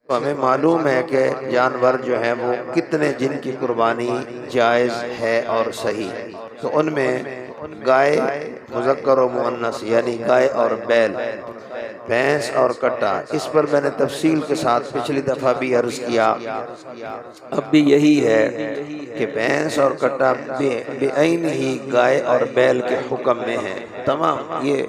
تو ہمیں معلوم ہے کہ جانور جو ہیں وہ کتنے جن کی قربانی جائز ہے اور صحیح، تو ان میں گائے مذکر و مؤنث یعنی گائے اور بیل، بھینس اور کٹا، اس پر میں نے تفصیل کے ساتھ پچھلی دفعہ بھی عرض کیا، اب بھی یہی ہے کہ بھینس اور کٹا بعین ہی گائے اور بیل کے حکم میں ہیں تمام۔ یہ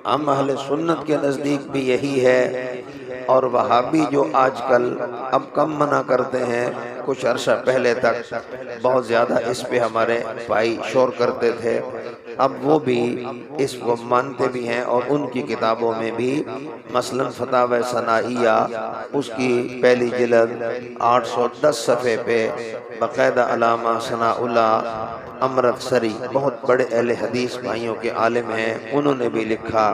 ہم اہل سنت کے نزدیک بھی یہی ہے، اور وہابی جو آج کل اب کم منع کرتے ہیں، کچھ عرصہ پہلے تک بہت زیادہ اس پہ ہمارے بھائی شور کرتے تھے، اب وہ بھی اس کو مانتے بھی ہیں، اور ان کی کتابوں میں بھی مثلا فتاوی ثنائیہ اس کی پہلی جلد 810 صفحے پہ باقاعدہ علامہ ثناء اللہ امرتسری، بہت بڑے اہل حدیث بھائیوں کے عالم ہیں، انہوں نے بھی لکھا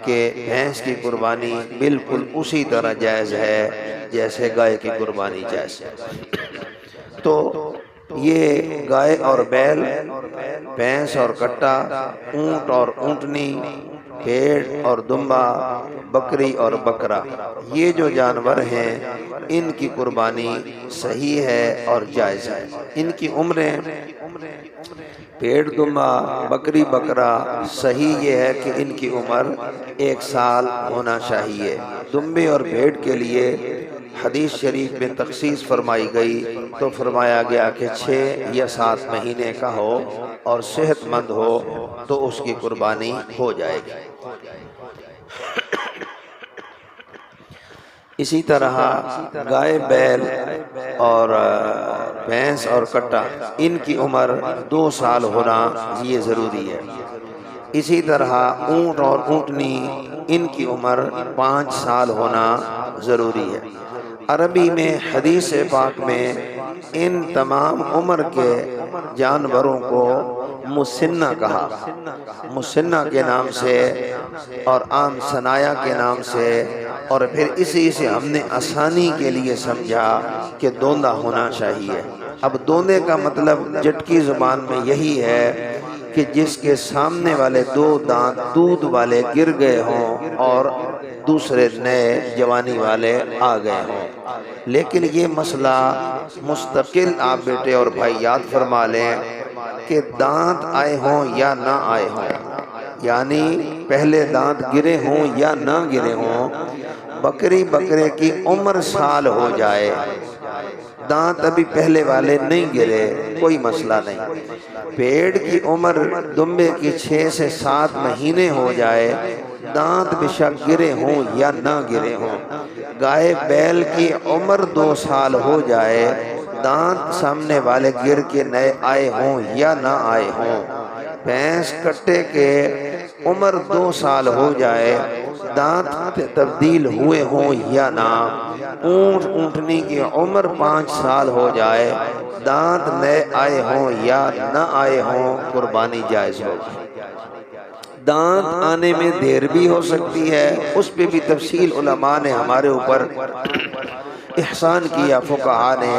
کہ بھینس کی قربانی بالکل اسی طرح جائز ہے جیسے گائے کی قربانی جائز ہے۔ تو یہ گائے اور بیل، بھینس اور کٹا، اونٹ اور اونٹنی، بھیڑ اور دمبا، بکری اور بکرا، یہ جو جانور ہیں ان کی قربانی صحیح ہے اور جائز ہے۔ ان کی عمریں، بھیڑ دمبا بکری بکرا، صحیح یہ ہے کہ ان کی عمر 1 سال ہونا چاہیے۔ دمبے اور بھیڑ کے لیے حدیث شریف میں تخصیص فرمائی گئی، تو فرمایا گیا کہ 6 یا 7 مہینے کا ہو اور صحت مند ہو تو اس کی قربانی ہو جائے گی۔ اسی طرح گائے بیل اور بھینس اور کٹا، ان کی عمر 2 سال ہونا یہ ضروری ہے۔ اسی طرح اونٹ اور اونٹنی، ان کی عمر 5 سال ہونا ضروری ہے۔ عربی میں حدیث پاک میں ان تمام عمر کے جانوروں کو مسنہ کہا، مسنہ کے نام سے اور عام ثنایا کے نام سے، اور پھر اسی سے ہم نے آسانی کے لیے سمجھا کہ دوندا ہونا چاہیے۔ اب دوندے کا مطلب جٹکی زبان میں یہی ہے کہ جس کے سامنے والے 2 دانت دودھ والے گر گئے ہوں اور دوسرے نئے جوانی والے آ گئے ہوں۔ لیکن یہ مسئلہ مستقل آپ بیٹے اور بھائی یاد فرما لیں کہ دانت آئے ہوں یا نہ آئے ہوں، یعنی پہلے دانت گرے ہوں یا نہ گرے ہوں، بکری بکرے کی عمر سال ہو جائے، دانت ابھی پہلے والے نہیں گرے، کوئی مسئلہ نہیں۔ بھیڑ کی عمر دمبے کی 6 سے 7 مہینے ہو جائے، دانت بے شک گرے ہوں یا نہ گرے ہوں۔ گائے بیل کی عمر 2 سال ہو جائے، دانت سامنے والے گر کے نئے آئے ہوں یا نہ آئے ہوں۔ بھینس کٹے کے عمر 2 سال ہو جائے، دانت تبدیل ہوئے ہوں یا نہ۔ اونٹ اونٹنی کی عمر 5 سال ہو جائے، دانت نئے آئے ہوں یا نہ آئے ہوں، قربانی جائز ہوگی۔ دانت آنے میں دیر بھی ہو سکتی ہے، اس پہ بھی تفصیل علماء نے ہمارے اوپر احسان کیا فقہاء نے،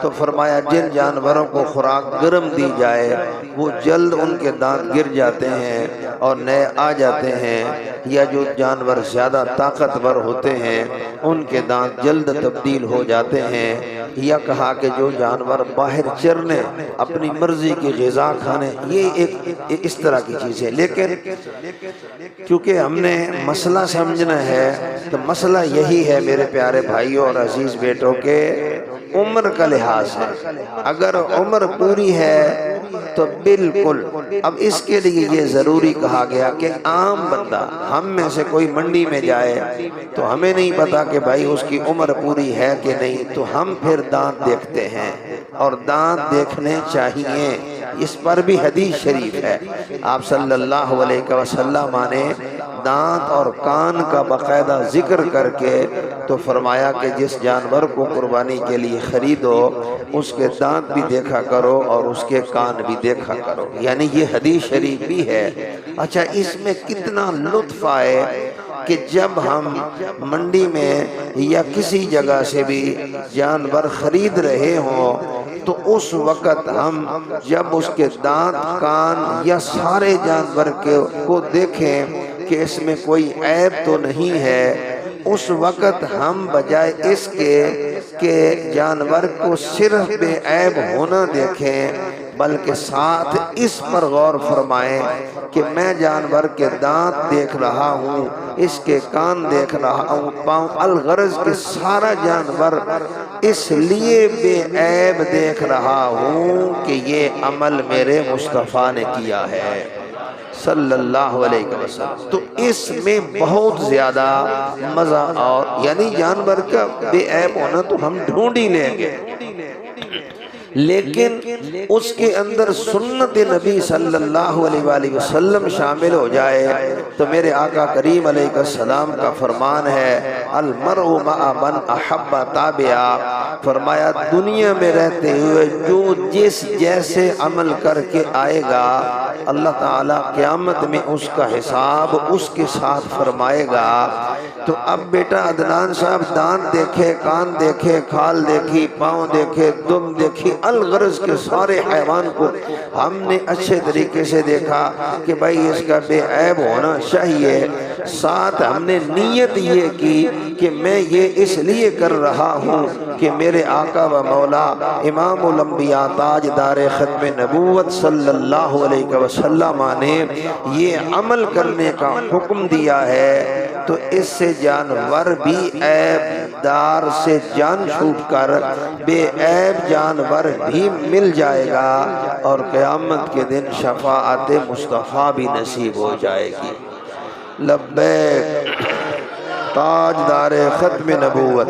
تو فرمایا جن جانوروں کو خوراک گرم دی جائے وہ جلد ان کے دانت گر جاتے ہیں اور نئے آ جاتے ہیں، یا جو جانور زیادہ طاقتور ہوتے ہیں ان کے دانت جلد تبدیل ہو جاتے ہیں، یا کہا کہ جو جانور باہر چرنے اپنی مرضی کی غذا کھانے، یہ ایک اس طرح کی چیز ہے۔ لیکن کیونکہ ہم نے مسئلہ سمجھنا ہے تو مسئلہ یہی ہے میرے پیارے بھائیوں اور عزیز بیٹوں کے عمر کا لحاظ ہے۔ اگر عمر پوری ہے تو بالکل، اب اس کے لیے یہ ضروری کہا گیا کہ عام بندہ، ہم میں سے کوئی منڈی میں جائے تو ہمیں نہیں پتا کہ بھائی اس کی عمر پوری ہے کہ نہیں، تو ہم پھر دانت دیکھتے ہیں، اور دانت دیکھنے چاہیے، اس پر بھی حدیث شریف ہے۔ آپ صلی اللہ علیہ وسلم نے دانت اور کان کا باقاعدہ ذکر کر کے تو فرمایا کہ جس جانور کو قربانی کے لیے خریدو اس کے دانت بھی دیکھا کرو اور اس کے کان بھی دیکھا کرو، یعنی یہ حدیث شریف بھی ہے۔ اچھا، اس میں کتنا لطف آئے کہ جب ہم منڈی میں یا کسی جگہ سے بھی جانور خرید رہے ہوں تو اس وقت ہم جب اس کے دانت کان یا سارے جانور کو دیکھیں کہ اس میں کوئی عیب تو نہیں ہے، اس وقت ہم بجائے اس کے کہ جانور کو صرف بے عیب ہونا دیکھیں بلکہ ساتھ اس پر غور فرمائیں کہ میں جانور کے دانت دیکھ رہا ہوں، اس کے کان دیکھ رہا ہوں، پاؤں، الغرض کہ سارا جانور اس لیے بے عیب دیکھ رہا ہوں کہ یہ عمل میرے مصطفیٰ نے کیا ہے صلی اللہ علیہ وسلم۔ تو اس میں بہت زیادہ مزہ، اور یعنی جانور کا بے عیب ہونا تو ہم ڈھونڈ ہی لیں گے، لیکن اس کے اندر سنت نبی صلی اللہ علیہ وآلہ وسلم شامل ہو جائے تو میرے آقا کریم علیہ السلام کا فرمان ہے المرء مع من احب تابعا، فرمایا دنیا میں رہتے ہوئے جو جس جیسے عمل کر کے آئے گا اللہ تعالیٰ قیامت میں اس کا حساب اس کے ساتھ فرمائے گا۔ تو اب بیٹا عدنان صاحب دانت دیکھے، کان دیکھے، کھال دیکھی، پاؤں دیکھے، دم دیکھی، الغرض کے سارے حیوان کو ہم نے اچھے طریقے سے دیکھا کہ بھائی اس کا بے عیب ہونا چاہیے، ساتھ ہم نے نیت یہ کی کہ میں یہ اس لیے کر رہا ہوں کہ میرے آقا و مولا امام الانبیاء تاجدار ختم نبوت صلی اللہ علیہ وسلم نے یہ عمل کرنے کا حکم دیا ہے، تو اس سے جانور بھی عیب دار سے جان چھوٹ کر بے عیب جانور بھی مل جائے گا اور قیامت کے دن شفاعت مصطفیٰ بھی نصیب ہو جائے گی۔ لبیک تاجدار ختم نبوت